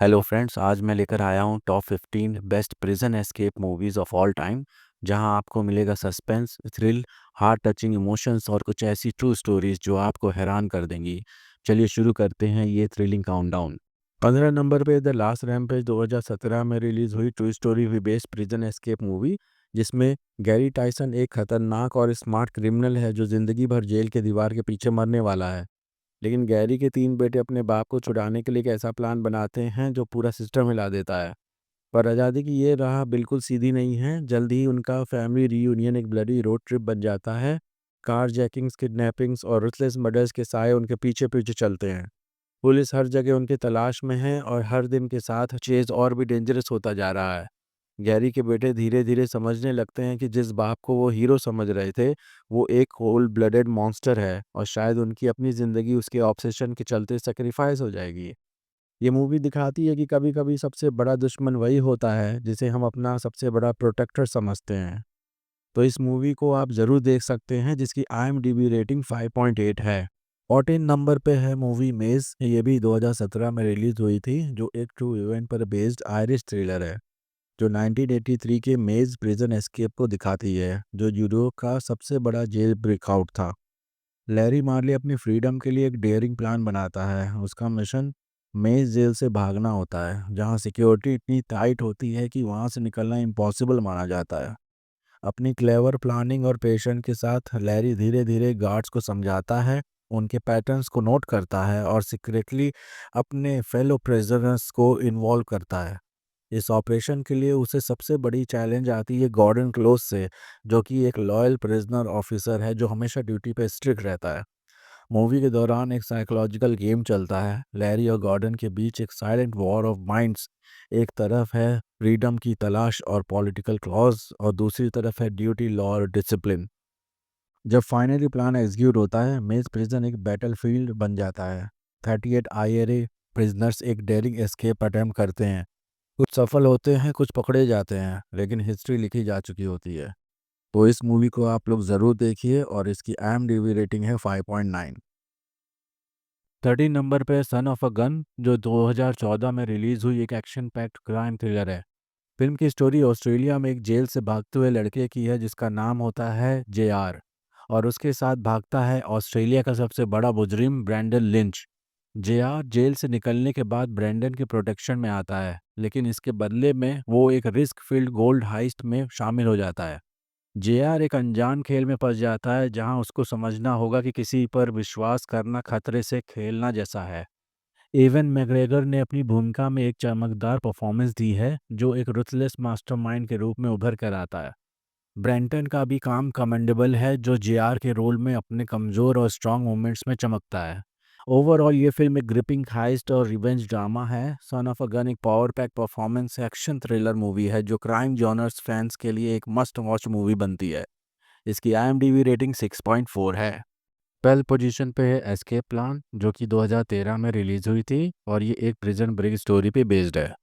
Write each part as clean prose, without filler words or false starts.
Hello friends, आज मैं लेकर आया हूँ top 15 best prison escape movies of all time. जहां आपको मिलेगा suspense, thrill, heart touching emotions और कुछ ऐसी ट्रू स्टोरीज जो आपको हैरान कर देंगी। चलिए शुरू करते हैं ये थ्रिलिंग काउंटडाउन। 15 नंबर पे द लास्ट रैम्पेज 2017 में रिलीज हुई ट्रू स्टोरी हुई बेस्ड प्रिजन एस्केप मूवी, जिसमें गैरी टाइसन एक खतरनाक और स्मार्ट क्रिमिनल है जो जिंदगी भर जेल के दीवार के पीछे मरने वाला है। लेकिन गैरी के 3 बेटे अपने बाप को छुड़ाने के लिए एक ऐसा प्लान बनाते हैं जो पूरा सिस्टम हिला देता है। पर आज़ादी की ये राह बिल्कुल सीधी नहीं है। जल्द ही उनका फैमिली रीयूनियन एक ब्लडी रोड ट्रिप बन जाता है। कार जैकिंग्स, किडनैपिंग्स और रुथलेस मर्डर्स के साए उनके पीछे पीछे चलते हैं। पुलिस हर जगह उनकी तलाश में है और हर दिन के साथ चेज और भी डेंजरस होता जा रहा है। गैरी के बेटे धीरे धीरे समझने लगते हैं कि जिस बाप को वो हीरो समझ रहे थे, वो एक कोल्ड ब्लडेड मॉन्स्टर है और शायद उनकी अपनी ज़िंदगी उसके ऑब्सेशन के चलते सेक्रीफाइस हो जाएगी। ये मूवी दिखाती है कि कभी कभी सबसे बड़ा दुश्मन वही होता है जिसे हम अपना सबसे बड़ा प्रोटेक्टर समझते हैं। तो इस मूवी को आप ज़रूर देख सकते हैं, जिसकी IMDb रेटिंग 5.8 है। 14 नंबर पे है मूवी मेज। ये भी 2017 में रिलीज हुई थी, जो एक ट्रू इवेंट पर बेस्ड आयरिश थ्रिलर है जो 1983 के मेज प्रिजन एस्केप को दिखाती है, जो यूरोप का सबसे बड़ा जेल ब्रेकआउट था। लैरी मार्ले अपनी फ्रीडम के लिए एक डेयरिंग प्लान बनाता है। उसका मिशन मेज जेल से भागना होता है, जहां सिक्योरिटी इतनी टाइट होती है कि वहां से निकलना इम्पॉसिबल माना जाता है। अपनी क्लेवर प्लानिंग और पेशेंस के साथ लैरी धीरे धीरे गार्ड्स को समझाता है, उनके पैटर्न्स को नोट करता है और सीक्रेटली अपने फेलो प्रिजनर्स को इन्वॉल्व करता है। इस ऑपरेशन के लिए उसे सबसे बड़ी चैलेंज आती है गॉर्डन क्लोज से, जो कि एक लॉयल प्रिजनर ऑफिसर है जो हमेशा ड्यूटी पे स्ट्रिक्ट रहता है। मूवी के दौरान एक साइकोलॉजिकल गेम चलता है। लैरी और गॉर्डन के बीच एक साइलेंट वॉर ऑफ माइंड्स। एक तरफ है फ्रीडम की तलाश और पॉलिटिकल क्लॉज, और दूसरी तरफ है ड्यूटी, लॉ और डिसिप्लिन। जब फाइनली प्लान एग्जीक्यूट होता है, मेज प्रिजन एक बैटलफील्ड बन जाता है। 38 IRA प्रिजनर्स एक डेयरिंग एस्केप अटेम्प्ट करते हैं। कुछ सफल होते हैं, कुछ पकड़े जाते हैं, लेकिन हिस्ट्री लिखी जा चुकी होती है। तो इस मूवी को आप लोग ज़रूर देखिए और इसकी IMDb रेटिंग है 5.9। 13 नंबर पे सन ऑफ अ गन, जो 2014 में रिलीज हुई एक एक्शन पैक्ड क्राइम थ्रिलर है। फिल्म की स्टोरी ऑस्ट्रेलिया में एक जेल से भागते हुए लड़के की है जिसका नाम होता है JR, और उसके साथ भागता है ऑस्ट्रेलिया का सबसे बड़ा मुजरिम ब्रैंडन लिंच। JR जेल से निकलने के बाद ब्रैंडन के प्रोटेक्शन में आता है, लेकिन इसके बदले में वो एक रिस्क फील्ड गोल्ड हाइस्ट में शामिल हो जाता है। JR एक अनजान खेल में फंस जाता है जहां उसको समझना होगा कि किसी पर विश्वास करना खतरे से खेलना जैसा है। एवन मैग्रेगर ने अपनी भूमिका में एक चमकदार परफॉर्मेंस दी है, जो एक रुथलेस मास्टरमाइंड के रूप में उभर कर आता है। ब्रेंटन का भी काम कमेंडेबल है, जो JR के रोल में अपने कमज़ोर और स्ट्रॉन्ग मोमेंट्स में चमकता है। ओवरऑल ये फिल्म एक ग्रिपिंग हाइस्ट और रिवेंज ड्रामा है। सन ऑफ अ गन एक power pack performance action thriller movie है जो क्राइम जॉनर्स फैंस के लिए एक मस्ट वॉच मूवी बनती है। इसकी IMDb रेटिंग 6.4 है। पहल पोजीशन पे है एस्केप प्लान, जो कि 2013 में रिलीज हुई थी और ये एक प्रिजन ब्रेक स्टोरी पे बेस्ड है।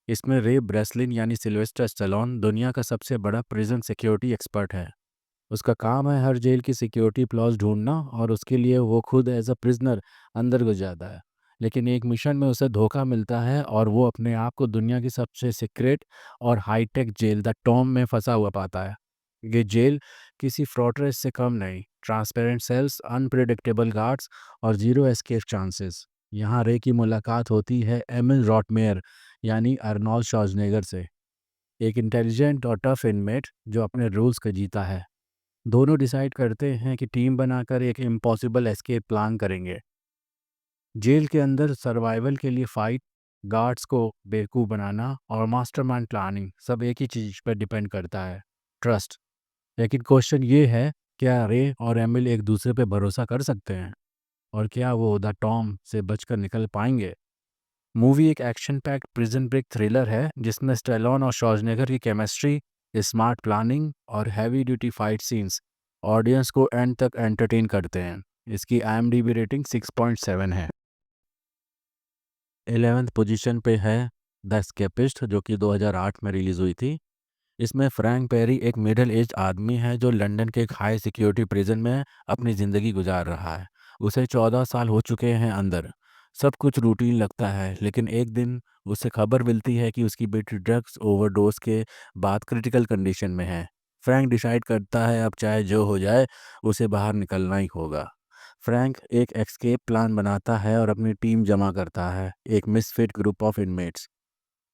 इसमें रे ब्रेसलिन यानी सिल्वेस्टर स्टैलोन दुनिया का सबसे बड़ा प्रिजन सिक्योरिटी एक्सपर्ट है। उसका काम है हर जेल की सिक्योरिटी फ्लॉज ढूंढना, और उसके लिए वो खुद एज अ प्रिजनर अंदर घुस जाता है। लेकिन एक मिशन में उसे धोखा मिलता है और वो अपने आप को दुनिया की सबसे सीक्रेट और हाईटेक जेल द टॉम में फंसा हुआ पाता है। ये जेल किसी फ्रॉटरेस से कम नहीं। ट्रांसपेरेंट सेल्स, अनप्रिडिक्टेबल गार्ड्स और जीरो एस्केप चांसेस। यहाँ रे की मुलाकात होती है एमिल रॉटमेयर यानी अर्नोल्ड श्वार्ज़नेगर से, एक इंटेलिजेंट और टफ इनमेट जो अपने रूल्स का जीता है। दोनों डिसाइड करते हैं कि टीम बनाकर एक इम्पॉसिबल एस्केप प्लान करेंगे। जेल के अंदर सर्वाइवल के लिए फाइट, गार्ड्स को बेवकूफ़ बनाना और मास्टरमाइंड प्लानिंग सब एक ही चीज़ पर डिपेंड करता है, ट्रस्ट। लेकिन क्वेश्चन ये है, क्या रे और एमिल एक दूसरे पे भरोसा कर सकते हैं, और क्या वो द टॉम से बचकर निकल पाएंगे? मूवी एक action packed prison break thriller है जिसमें स्टैलोन और श्वार्ज़नेगर की केमिस्ट्री, स्मार्ट प्लानिंग और heavy duty fight scenes audience को एंड तक एंटरटेन करते हैं। इसकी IMDb रेटिंग 6.7 है। 11th पोजीशन पे है द एस्केपिस्ट, जो कि 2008 में रिलीज हुई थी। इसमें फ्रैंक पेरी एक मिडिल एज आदमी है जो लंदन के एक हाई सिक्योरिटी प्रिजन में अपनी ज़िंदगी गुजार रहा है। उसे 14 साल हो चुके हैं अंदर। सब कुछ रूटीन लगता है, लेकिन एक दिन उसे खबर मिलती है कि उसकी बेटी ड्रग्स ओवरडोज के बाद क्रिटिकल कंडीशन में है। फ्रैंक डिसाइड करता है अब चाहे जो हो जाए उसे बाहर निकलना ही होगा। फ्रैंक एक एस्केप प्लान बनाता है और अपनी टीम जमा करता है, एक मिसफिट ग्रुप ऑफ इनमेट्स।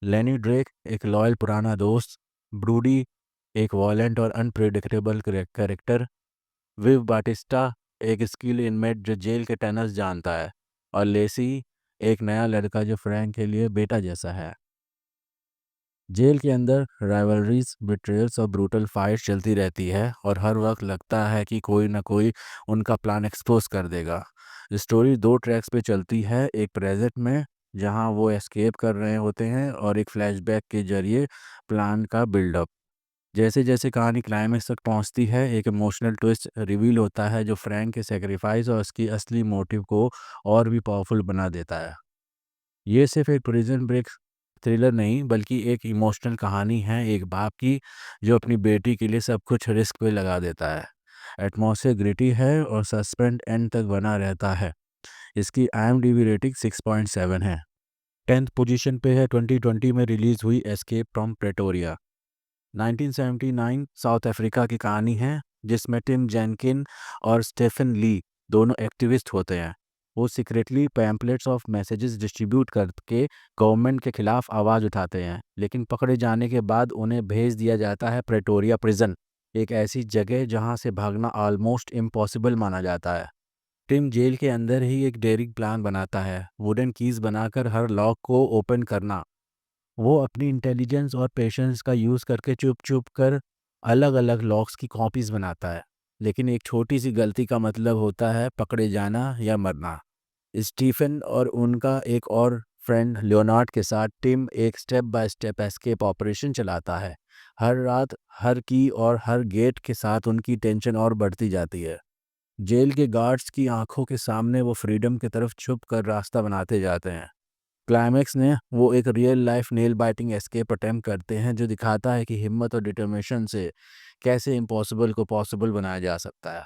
लेनी ड्रेक एक लॉयल पुराना दोस्त, ब्रूडी एक वॉयलेंट और अनप्रिडिक्टेबल कैरेक्टर, विव बाटिस्टा एक स्किल इनमेट जो जेल के टेनस जानता है, और लेसी एक नया लड़का जो फ्रैंक के लिए बेटा जैसा है। जेल के अंदर राइवलरीज, बिट्रेयल्स और ब्रूटल फाइट चलती रहती है और हर वक्त लगता है कि कोई ना कोई उनका प्लान एक्सपोज कर देगा। स्टोरी दो ट्रैक्स पे चलती है, एक प्रेजेंट में जहां वो एस्केप कर रहे होते हैं और एक फ्लैशबैक के जरिए प्लान का बिल्डअप। जैसे जैसे कहानी क्लाइमेक्स तक पहुंचती है एक इमोशनल ट्विस्ट रिवील होता है जो फ्रैंक के सेक्रीफाइस और उसकी असली मोटिव को और भी पावरफुल बना देता है। ये सिर्फ एक प्रिजन ब्रेक थ्रिलर नहीं बल्कि एक इमोशनल कहानी है, एक बाप की जो अपनी बेटी के लिए सब कुछ रिस्क पे लगा देता है। एटमॉस्फेयर ग्रिटी है और सस्पेंस एंड तक बना रहता है। इसकी IMDb रेटिंग 6.7 है। 10th पोजीशन पे है 2020 में रिलीज हुई escape from Pretoria. 1979 south Africa की कहानी है जिसमें टिम जेनकिन और स्टेफन ली दोनों एक्टिविस्ट होते हैं। वो secretly pamphlets of messages distribute करके गवर्नमेंट के खिलाफ आवाज़ उठाते हैं, लेकिन पकड़े जाने के बाद उन्हें भेज दिया जाता है प्रेटोरिया प्रिजन, एक ऐसी जगह जहां से भागना ऑलमोस्ट इम्पॉसिबल माना जाता है। टिम जेल के अंदर ही एक डेयरिंग प्लान बनाता है, वुडन कीज बनाकर हर लॉक को ओपन करना। वो अपनी इंटेलिजेंस और पेशेंस का यूज़ करके चुप चुप कर अलग अलग लॉक्स की कॉपीज बनाता है, लेकिन एक छोटी सी गलती का मतलब होता है पकड़े जाना या मरना। स्टीफन और उनका एक और फ्रेंड लियोनार्ड के साथ टिम एक step by step escape operation चलाता है। हर रात हर की और हर गेट के साथ उनकी टेंशन और बढ़ती जाती है। जेल के गार्ड्स की आंखों के सामने वो फ्रीडम की तरफ छुप कर रास्ता बनाते जाते हैं। क्लाइमैक्स ने वो एक real life nail biting escape attempt करते हैं जो दिखाता है कि हिम्मत और डिटर्मिनेशन से कैसे इम्पॉसिबल को पॉसिबल बनाया जा सकता है।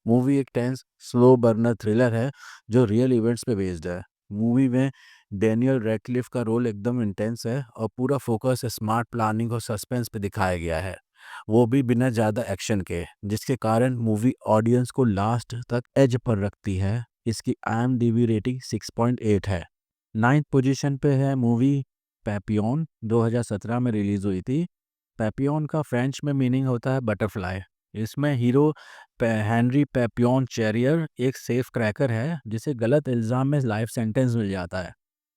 मूवी एक टेंस स्लो बर्नर थ्रिलर है जो रियल इवेंट्स पे बेस्ड है। मूवी में डैनियल रैडक्लिफ का रोल एकदम इंटेंस है और पूरा फोकस स्मार्ट प्लानिंग और सस्पेंस पे दिखाया गया है, वो भी बिना ज़्यादा एक्शन के, जिसके कारण मूवी ऑडियंस को लास्ट तक एज पर रखती है। इसकी IMDb रेटिंग 6.8 है। 9th पोजीशन पे है मूवी पैपियन, 2017 में रिलीज हुई थी। पैपियन का फ्रेंच में मीनिंग होता है बटरफ्लाई। इसमें हीरो हेनरी पैपियन चैरियर एक सेफ क्रैकर है जिसे गलत इल्ज़ाम में लाइफ सेंटेंस मिल जाता है।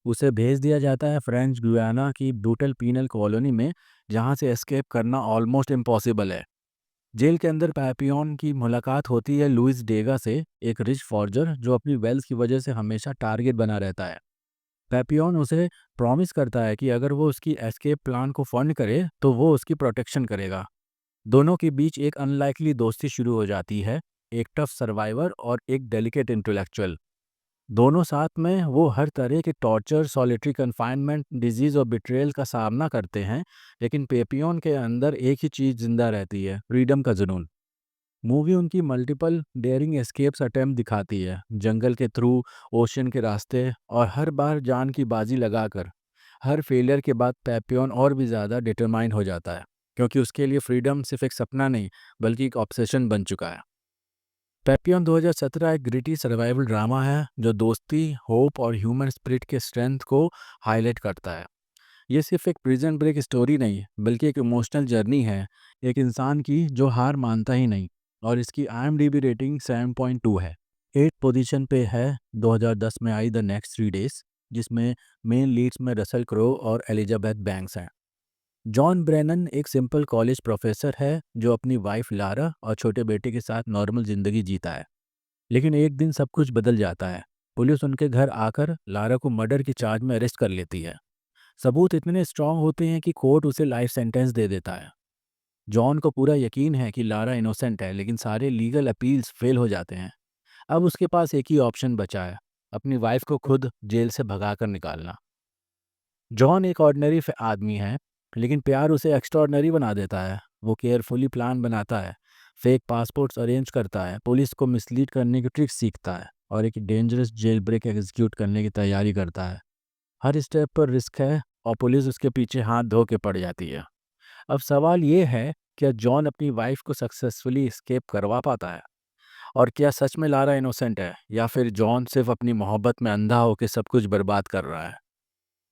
उसे भेज दिया जाता है फ्रेंच गुयाना की ब्रूटल पीनल कॉलोनी में, जहां से एस्केप करना ऑलमोस्ट इम्पॉसिबल है। जेल के अंदर पैपियन की मुलाकात होती है लुइस डेगा से, एक रिच फॉर्जर जो अपनी वेल्थ की वजह से हमेशा टारगेट बना रहता है। पैपियन उसे प्रॉमिस करता है कि अगर वो उसकी एस्केप प्लान को फंड करे तो वो उसकी प्रोटेक्शन करेगा। दोनों के बीच एक अनलाइकली दोस्ती शुरू हो जाती है, एक टफ सर्वाइवर और एक डेलिकेट इंटेलेक्चुअल। दोनों साथ में वो हर तरह के टॉर्चर, सॉलिटरी कन्फाइनमेंट, डिजीज और बिट्रेयल का सामना करते हैं, लेकिन पेपियन के अंदर एक ही चीज जिंदा रहती है, फ्रीडम का जुनून। मूवी उनकी मल्टीपल डेयरिंग एस्केप्स अटेम्प्ट दिखाती है, जंगल के थ्रू, ओशन के रास्ते, और हर बार जान की बाजी लगाकर। हर फेलियर के बाद पेपियन और भी ज़्यादा डिटरमाइन हो जाता है, क्योंकि उसके लिए फ्रीडम सिर्फ एक सपना नहीं बल्कि एक ऑब्सेशन बन चुका है। पेपियन 2017 एक ग्रिटी सर्वाइवल ड्रामा है जो दोस्ती, होप और ह्यूमन स्पिरिट के स्ट्रेंथ को हाईलाइट करता है। ये सिर्फ एक प्रिजन ब्रेक स्टोरी नहीं बल्कि एक इमोशनल जर्नी है, एक इंसान की जो हार मानता ही नहीं। और इसकी IMDb रेटिंग 7.2 है। 8 पोजीशन पे है 2010 में आई द नेक्स्ट 3 डेज, जिसमें मेन लीड्स में रसल क्रो और एलिजाबेथ बैंक्स हैं। जॉन ब्रेनन एक सिंपल कॉलेज प्रोफेसर है जो अपनी वाइफ लारा और छोटे बेटे के साथ नॉर्मल जिंदगी जीता है, लेकिन एक दिन सब कुछ बदल जाता है। पुलिस उनके घर आकर लारा को मर्डर की चार्ज में अरेस्ट कर लेती है। सबूत इतने स्ट्रांग होते हैं कि कोर्ट उसे लाइफ सेंटेंस दे देता है। जॉन को पूरा यकीन है कि लारा इनोसेंट है, लेकिन सारे लीगल अपील्स फेल हो जाते हैं। अब उसके पास एक ही ऑप्शन बचा है, अपनी वाइफ को खुद जेल से भगा कर निकालना। जॉन एक ऑर्डिनरी आदमी है, लेकिन प्यार उसे एक्स्ट्रॉर्डनरी बना देता है। वो केयरफुली प्लान बनाता है, फेक पासपोर्ट्स अरेंज करता है, पुलिस को मिसलीड करने की ट्रिक्स सीखता है, और एक डेंजरस जेल ब्रेक एग्जीक्यूट करने की तैयारी करता है। हर स्टेप पर रिस्क है और पुलिस उसके पीछे हाथ धो के पड़ जाती है। अब सवाल ये है, क्या जॉन अपनी वाइफ को सक्सेसफुली एस्केप करवा पाता है? और क्या सच में लारा इनोसेंट है, या फिर जॉन सिर्फ अपनी मोहब्बत में अंधा होकर सब कुछ बर्बाद कर रहा है?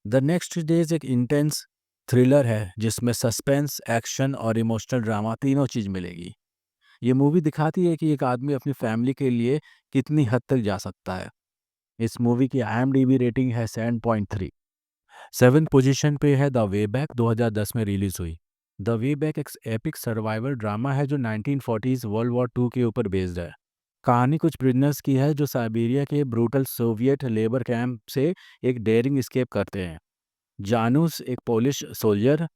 द नेक्स्ट डेज एक इंटेंस थ्रिलर है जिसमें सस्पेंस, एक्शन और इमोशनल ड्रामा तीनों चीज मिलेगी। ये मूवी दिखाती है कि एक आदमी अपनी फैमिली के लिए कितनी हद तक जा सकता है। इस मूवी की IMDb रेटिंग है 7.3। 7th पोजीशन पे है द वे बैक, 2010 में रिलीज हुई। द वे बैक एक एपिक सर्वाइवल ड्रामा है जो 1940s वर्ल्ड वॉर 2 के ऊपर बेस्ड है। कहानी कुछ प्रिजनर्स की है जो साइबेरिया के ब्रूटल सोवियत लेबर कैंप से एक डेयरिंग एस्केप करते हैं। जानूस, एक पोलिश सोल्जर,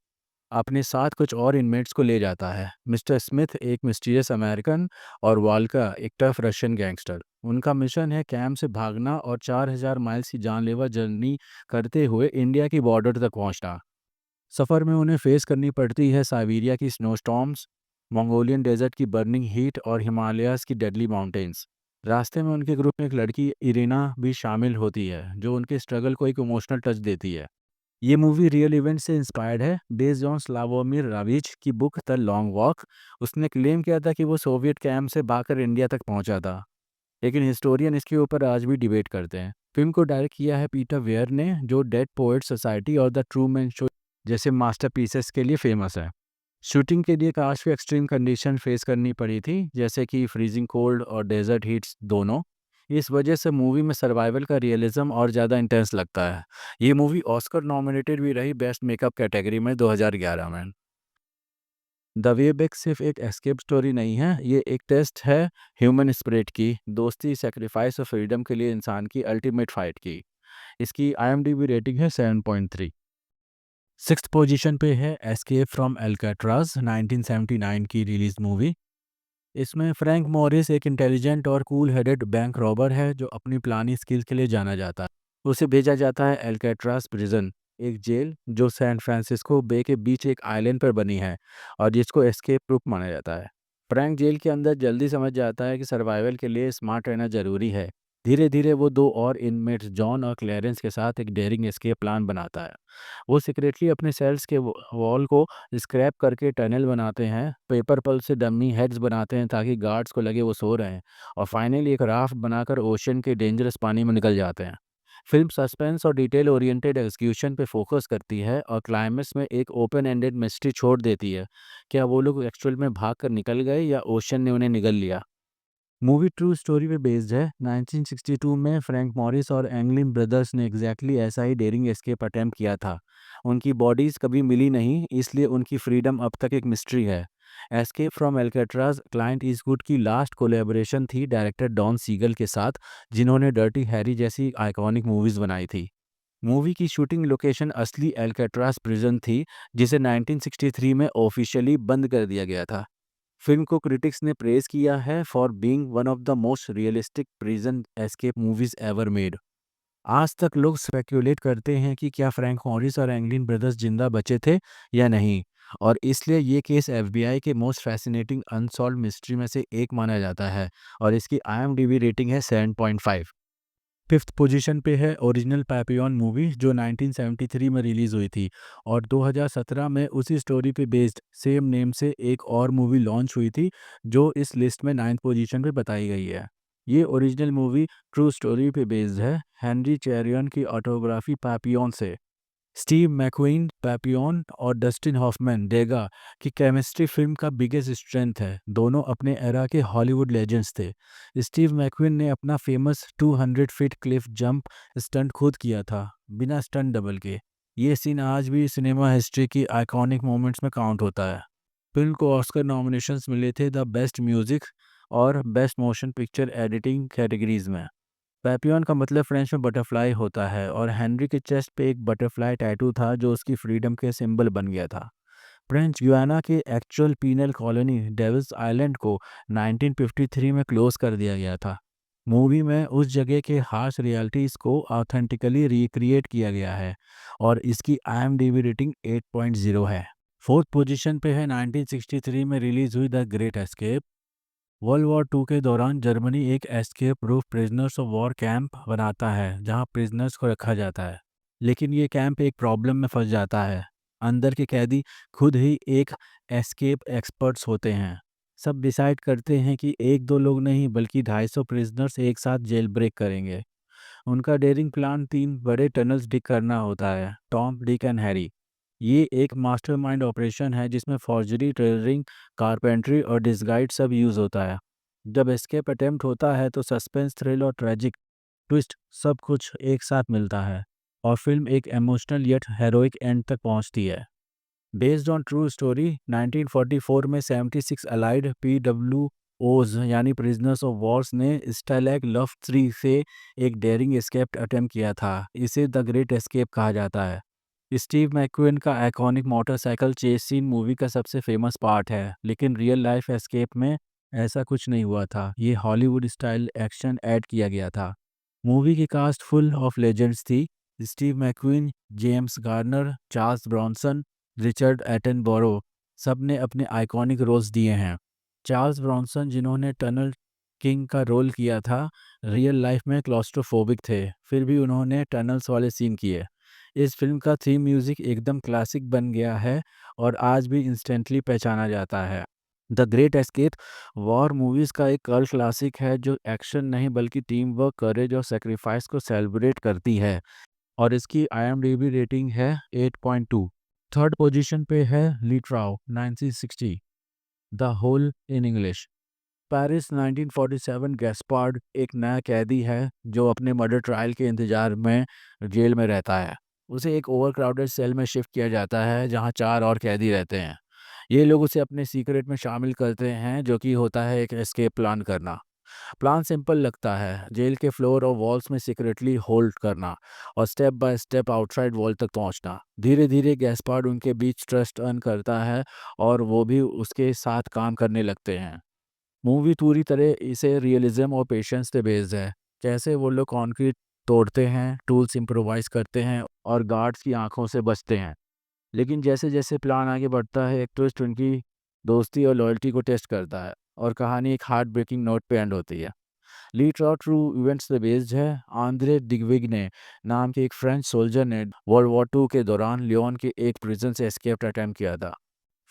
अपने साथ कुछ और इनमेट्स को ले जाता है। मिस्टर स्मिथ, एक मिस्टीरियस अमेरिकन, और वाल्का, एक टफ रशियन गैंगस्टर। उनका मिशन है कैंप से भागना और 4000 माइल्स की जानलेवा जर्नी करते हुए इंडिया की बॉर्डर तक पहुंचना। सफ़र में उन्हें फेस करनी पड़ती है साइबेरिया की स्नोस्टॉर्म्स, मंगोलियन डेजर्ट की बर्निंग हीट और हिमालयाज़ की डेडली माउंटेन्स। रास्ते में उनके ग्रुप में एक लड़की इरिना भी शामिल होती है जो उनके स्ट्रगल को एक इमोशनल टच देती है। ये मूवी रियल इवेंट से इंस्पायर्ड है, बेस्ड ऑन स्लावोमिर राविच की बुक द लॉन्ग वॉक। उसने क्लेम किया था कि वो सोवियत कैंप से भागकर इंडिया तक पहुंचा था, लेकिन हिस्टोरियन इसके ऊपर आज भी डिबेट करते हैं। फिल्म को डायरेक्ट किया है पीटर वेयर ने, जो डेड पोएट सोसाइटी और द ट्रूमैन शो जैसे मास्टरपीसेस के लिए फेमस है। शूटिंग के लिए काफ़ी एक्सट्रीम कंडीशन फेस करनी पड़ी थी, जैसे कि फ्रीजिंग कोल्ड और डेजर्ट हीट्स दोनों। इस वजह से मूवी में सर्वाइवल का रियलिज्म और ज़्यादा इंटेंस लगता है। ये मूवी ऑस्कर नॉमिनेटेड भी रही बेस्ट मेकअप कैटेगरी में 2011 में। द वे बैक सिर्फ एक एस्केप स्टोरी नहीं है, ये एक टेस्ट है ह्यूमन स्पिरिट की, दोस्ती, सेक्रीफाइस और फ्रीडम के लिए इंसान की अल्टीमेट फाइट की। इसकी IMDb रेटिंग है 7.3। सिक्स्थ पोजीशन पे है एस्केप फ्रॉम एल्काट्राज, 1979 की रिलीज मूवी। इसमें फ्रैंक मॉरिस एक इंटेलिजेंट और कूल हेडेड बैंक रॉबर है जो अपनी प्लानिंग स्किल्स के लिए जाना जाता है। उसे भेजा जाता है एल्काट्राज प्रिजन, एक जेल जो सैन फ्रांसिस्को बे के बीच एक आइलैंड पर बनी है और जिसको एस्केप प्रूफ माना जाता है। फ्रैंक जेल के अंदर जल्दी समझ जाता है कि सर्वाइवल के लिए स्मार्ट रहना जरूरी है। धीरे धीरे वो दो और इनमेट्स जॉन और क्लेरेंस के साथ एक डेयरिंग एस्केप प्लान बनाता है। वो सीक्रेटली अपने सेल्स के वॉल को स्क्रैप करके टनल बनाते हैं, पेपर पल से डमी हेड्स बनाते हैं ताकि गार्ड्स को लगे वो सो रहे हैं, और फाइनली एक राफ्ट बनाकर ओशन के डेंजरस पानी में निकल जाते हैं। फिल्म सस्पेंस और डिटेल ओरिएंटेड एग्जीक्यूशन पे फोकस करती है और क्लाइमेक्स में एक ओपन एंडेड मिस्ट्री छोड़ देती है। क्या वो लोग एक्चुअल में भाग कर निकल गए या ओशन ने उन्हें निगल लिया? मूवी ट्रू स्टोरी पे बेस्ड है। 1962 में फ्रैंक मॉरिस और एंगलिन ब्रदर्स ने एग्जैक्टली ऐसा ही डेयरिंग एस्केप अटेम्प्ट किया था। उनकी बॉडीज कभी मिली नहीं, इसलिए उनकी फ्रीडम अब तक एक मिस्ट्री है। एस्केप फ्रॉम एल्काट्राज क्लाइंट ईस्टवुड की लास्ट कोलैबोरेशन थी डायरेक्टर डॉन सीगल के साथ, जिन्होंने डर्टी हैरी जैसी आइकॉनिक मूवीज बनाई थी। मूवी की शूटिंग लोकेशन असली एल्काट्राज प्रिजन थी, जिसे 1963 में ऑफिशियली बंद कर दिया गया था। फिल्म को क्रिटिक्स ने प्रेज किया है for being one of the most realistic prison escape movies ever made. आज तक लोग स्पेक्युलेट करते हैं कि क्या फ्रैंक मॉरिस और एंगलिन ब्रदर्स जिंदा बचे थे या नहीं, और इसलिए ये केस FBI के मोस्ट फैसिनेटिंग अनसॉल्व मिस्ट्री में से एक माना जाता है, और इसकी IMDb रेटिंग है 7.5। फिफ्थ पोजीशन पे है ओरिजिनल पैपियन मूवी, जो 1973 में रिलीज हुई थी, और 2017 में उसी स्टोरी पे बेस्ड सेम नेम से एक और मूवी लॉन्च हुई थी जो इस लिस्ट में 9th पोजीशन पे बताई गई है। ये ओरिजिनल मूवी ट्रू स्टोरी पे बेस्ड है, हेनरी चेरियन की ऑटोग्राफी पैपियन से। स्टीव मैकक्वीन पैपियन और डस्टिन हॉफमैन डेगा की केमिस्ट्री फिल्म का बिगेस्ट स्ट्रेंथ है। दोनों अपने एरा के हॉलीवुड लेजेंड्स थे। स्टीव मैकक्वीन ने अपना famous 200 feet Cliff jump stunt खुद किया था, बिना स्टंट डबल के। ये सीन आज भी सिनेमा हिस्ट्री की आइकॉनिक मोमेंट्स में काउंट होता है। फिल्म को ऑस्कर नॉमिनेशंस मिले थे द बेस्ट म्यूजिक और best motion picture editing categories में। पैपियन का मतलब फ्रेंच में बटरफ्लाई होता है, और हेनरी के चेस्ट पे एक बटरफ्लाई टैटू था जो उसकी फ्रीडम के सिंबल बन गया था। फ्रेंच गुयाना के actual penal colony Devil's Island को 1953 में क्लोज कर दिया गया था। मूवी में उस जगह के हार्श रियलिटीज़ को ऑथेंटिकली रिक्रिएट किया गया है, और इसकी IMDb रेटिंग 8.0 है। फोर्थ पोजीशन पे है 1963 में रिलीज हुई the great escape. World war two के दौरान जर्मनी एक escape proof prisoners of war camp बनाता है जहां प्रिजनर्स को रखा जाता है। लेकिन ये कैंप एक प्रॉब्लम में फंस जाता है। अंदर के कैदी खुद ही एक एस्केप एक्सपर्ट्स होते हैं। सब डिसाइड करते हैं कि एक दो लोग नहीं बल्कि 250 प्रिजनर्स एक साथ जेल ब्रेक करेंगे। उनका डेयरिंग प्लान 3 बड़े टनल्स डिग करना होता है, टॉम, डिक एंड हैरी। ये एक मास्टरमाइंड ऑपरेशन है जिसमें फॉर्जरी, टेलरिंग, कारपेंट्री और डिसगाइड सब यूज़ होता है। जब एस्केप अटेम्प्ट होता है तो सस्पेंस, थ्रिल और ट्रेजिक ट्विस्ट सब कुछ एक साथ मिलता है और फिल्म एक इमोशनल येट हेरोइक एंड तक पहुंचती है। बेस्ड ऑन ट्रू स्टोरी, 1944 में 76 अलाइड पीडब्ल्यूओज यानी प्रिजनर्स ऑफ वॉर्स ने स्टालैग लव 3 से एक डेयरिंग एस्केप अटेम्प्ट किया था। इसे द ग्रेट एस्केप कहा जाता है। स्टीव मैक्वेन का iconic motorcycle chase scene movie का सबसे फेमस पार्ट है, लेकिन रियल लाइफ एस्केप में ऐसा कुछ नहीं हुआ था। ये हॉलीवुड स्टाइल एक्शन ऐड किया गया था। मूवी की कास्ट फुल ऑफ लेजेंड्स थी। Steve McQueen, James Garner, Charles Bronson, Richard Attenborough सब ने अपने आइकॉनिक रोल्स दिए हैं। चार्ल्स ब्रॉनसन, जिन्होंने टनल किंग का रोल किया था, रियल लाइफ में क्लॉस्ट्रोफोबिक थे, फिर भी उन्होंने टनल्स वाले सीन किए। इस फिल्म का थीम म्यूजिक एकदम क्लासिक बन गया है और आज भी इंस्टेंटली पहचाना जाता है। The great escape war movies का एक कल्ट क्लासिक है जो एक्शन नहीं बल्कि टीम वर्क, करेज और सेक्रीफाइस को सेलिब्रेट करती है और इसकी IMDb रेटिंग है 8.2। थर्ड पोजीशन पे है Le Trou 1960, the hole in English. Paris 1947, Gaspard एक नया कैदी है जो अपने मर्डर ट्रायल के इंतजार में जेल में रहता है। उसे एक ओवरक्राउडेड सेल में शिफ्ट किया जाता है जहां 4 और कैदी रहते हैं। ये लोग उसे अपने सीक्रेट में शामिल करते हैं जो कि होता है एक एस्केप प्लान करना। प्लान सिंपल लगता है, जेल के फ्लोर और वॉल्स में सीक्रेटली होल्ड करना और step by step outside wall तक पहुंचना। धीरे धीरे गैस्पार्ड उनके बीच ट्रस्ट अर्न करता है और वो भी उसके साथ काम करने लगते हैं। मूवी पूरी तरह इसे रियलिज्म और पेशेंस पे बेस्ड है। कैसे वो लोग कंक्रीट तोड़ते हैं, टूल्स इम्प्रोवाइज करते हैं और गार्ड्स की आंखों से बचते हैं। लेकिन जैसे जैसे प्लान आगे बढ़ता है, एक ट्विस्ट उनकी दोस्ती और लॉयल्टी को टेस्ट करता है और कहानी एक हार्ट ब्रेकिंग नोट पे एंड होती है। लीड ट्रू ट्रू इवेंट्स पे बेस्ड है। आंद्रे डिगविग्ने नाम के एक फ्रेंच सोल्जर ने वर्ल्ड वॉर टू के दौरान लियोन के एक प्रिजन से एस्केप अटेम्प्ट किया था।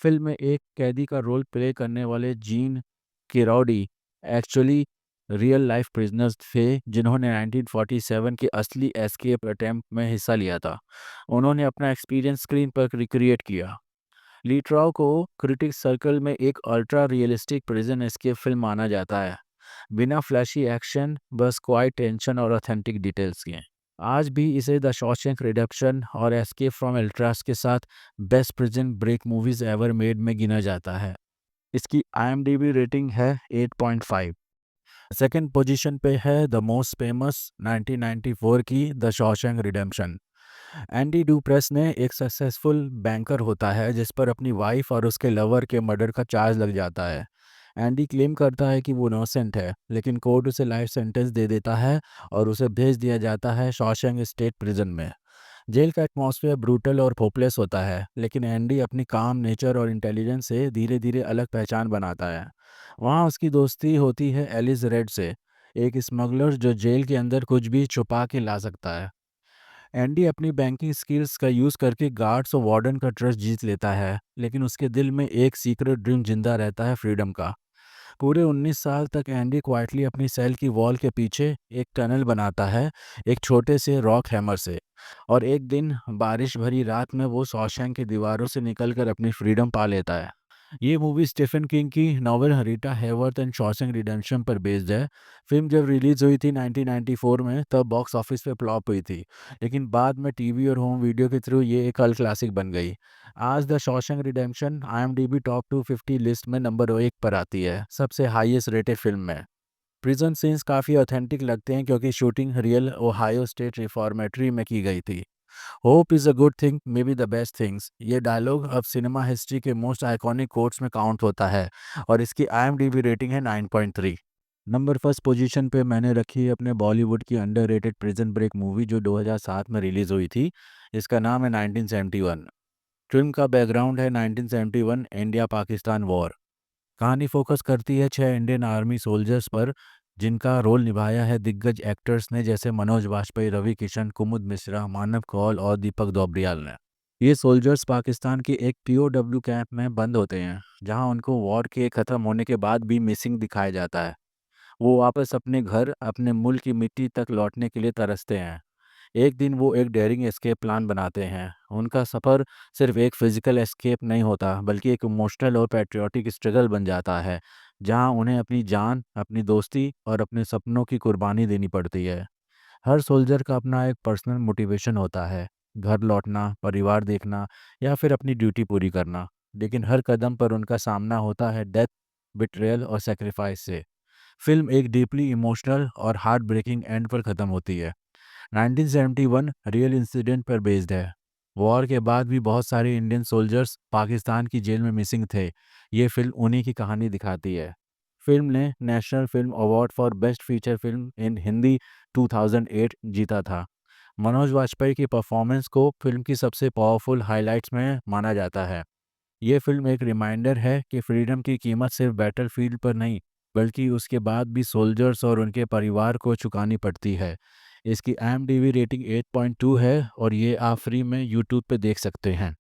फिल्म में एक कैदी का रोल प्ले करने वाले जीन किरौडी एक्चुअली रियल लाइफ प्रिजनर्स थे जिन्होंने 1947 के असली एस्केप अटेम्प्ट में हिस्सा लिया था। उन्होंने अपना एक्सपीरियंस स्क्रीन पर रिक्रिएट किया। लीट्राउ को क्रिटिक्स सर्कल में एक ultra realistic prison escape film माना जाता है, बिना फ्लैशी एक्शन, बस क्वाइट टेंशन और ऑथेंटिक डिटेल्स के। आज भी इसे द शॉशैंक रिडेम्पशन और एस्केप फ्रॉम एल्ट्रास के साथ best prison break movies ever made में गिना जाता है। इसकी IMDb रेटिंग है 8.5। सेकंड पोजीशन पे है द मोस्ट फेमस 1994 की द शॉशैंक रिडेम्पशन। एंडी ड्यूप्रेस ने एक सक्सेसफुल बैंकर होता है जिस पर अपनी वाइफ और उसके लवर के मर्डर का चार्ज लग जाता है। एंडी क्लेम करता है कि वो इनोसेंट है, लेकिन कोर्ट उसे लाइफ सेंटेंस दे देता है और उसे भेज दिया जाता है शॉशैंक स्टेट प्रिजन में। जेल का एटमॉस्फेयर ब्रूटल और होपलेस होता है, लेकिन एंडी अपनी काम नेचर और इंटेलिजेंस से धीरे धीरे अलग पहचान बनाता है। वहाँ उसकी दोस्ती होती है एलिस रेड से, एक स्मगलर जो जेल के अंदर कुछ भी छुपा के ला सकता है। एंडी अपनी बैंकिंग स्किल्स का यूज़ करके गार्ड्स और वार्डन का ट्रस्ट जीत लेता है, लेकिन उसके दिल में एक सीक्रेट ड्रीम जिंदा रहता है, फ्रीडम का। पूरे 19 साल तक एंडी क्वाइटली अपनी सेल की वॉल के पीछे एक टनल बनाता है, एक छोटे से रॉक हैमर से। और एक दिन बारिश भरी रात में वो शॉशैंक की दीवारों से निकलकर अपनी फ्रीडम पा लेता है। ये मूवी स्टीफन किंग की novel Rita हैवर्थ and Shawshank redemption पर बेस्ड है। फिल्म जब रिलीज हुई थी 1994 में, तब बॉक्स ऑफिस पे फ्लॉप हुई थी, लेकिन बाद में टीवी और होम वीडियो के थ्रू ये एक कल्ट क्लासिक बन गई। आज the Shawshank redemption IMDb top 250 list में नंबर 1 पर आती है, सबसे हाईएस्ट रेटेड फिल्म में। प्रिजन सीन्स काफ़ी ऑथेंटिक लगते हैं क्योंकि shooting real Ohio state reformatory में की गई थी। Hope is a good thing, may be the best things, ये डायलॉग अब सिनेमा हिस्ट्री के मोस्ट आइकॉनिक कोट्स में काउंट होता है और इसकी IMDb रेटिंग है 9.3। नंबर फर्स्ट पोजीशन पे मैंने रखी है अपने बॉलीवुड की अंडररेटेड प्रिजन ब्रेक मूवी जो 2007 में रिलीज हुई थी। इसका नाम है 1971। फिल्म का बैकग्राउंड है 1971 इंडिया पाकिस्तान वॉर। कहानी फोकस करती है 6 इंडियन आर्मी सोल्जर्स पर, जिनका रोल निभाया है दिग्गज एक्टर्स ने, जैसे मनोज वाजपेयी, रवि किशन, कुमुद मिश्रा, मानव कौल और दीपक दोबरियाल ने। ये सोल्जर्स पाकिस्तान के एक पीओडब्ल्यू कैंप में बंद होते हैं, जहां उनको वॉर के ख़त्म होने के बाद भी मिसिंग दिखाया जाता है। वो वापस अपने घर, अपने मुल्क की मिट्टी तक लौटने के लिए तरसते हैं। एक दिन वो एक डेयरिंग एस्केप प्लान बनाते हैं। उनका सफ़र सिर्फ एक फिजिकल एस्केप नहीं होता, बल्कि एक इमोशनल और पैट्रियोटिक स्ट्रगल बन जाता है, जहां उन्हें अपनी जान, अपनी दोस्ती और अपने सपनों की कुर्बानी देनी पड़ती है। हर सोल्जर का अपना एक पर्सनल मोटिवेशन होता है, घर लौटना, परिवार देखना या फिर अपनी ड्यूटी पूरी करना। लेकिन हर कदम पर उनका सामना होता है डेथ, बिट्रेयल और सेक्रीफाइस से। फिल्म एक डीपली इमोशनल और हार्ट ब्रेकिंग एंड पर ख़त्म होती है। 1971 रियल इंसिडेंट पर बेस्ड है। वॉर के बाद भी बहुत सारे इंडियन सोल्जर्स पाकिस्तान की जेल में मिसिंग थे। ये फिल्म उन्हीं की कहानी दिखाती है। फिल्म ने national film award for best feature film in Hindi 2008 जीता था। मनोज वाजपेयी की परफॉर्मेंस को फिल्म की सबसे पावरफुल हाइलाइट्स में माना जाता है। ये फिल्म एक रिमाइंडर है कि फ्रीडम की कीमत सिर्फ बैटलफील्ड पर नहीं, बल्कि उसके बाद भी सोल्जर्स और उनके परिवार को चुकानी पड़ती है। इसकी IMDb रेटिंग 8.2 है और ये आप फ्री में यूट्यूब पे देख सकते हैं।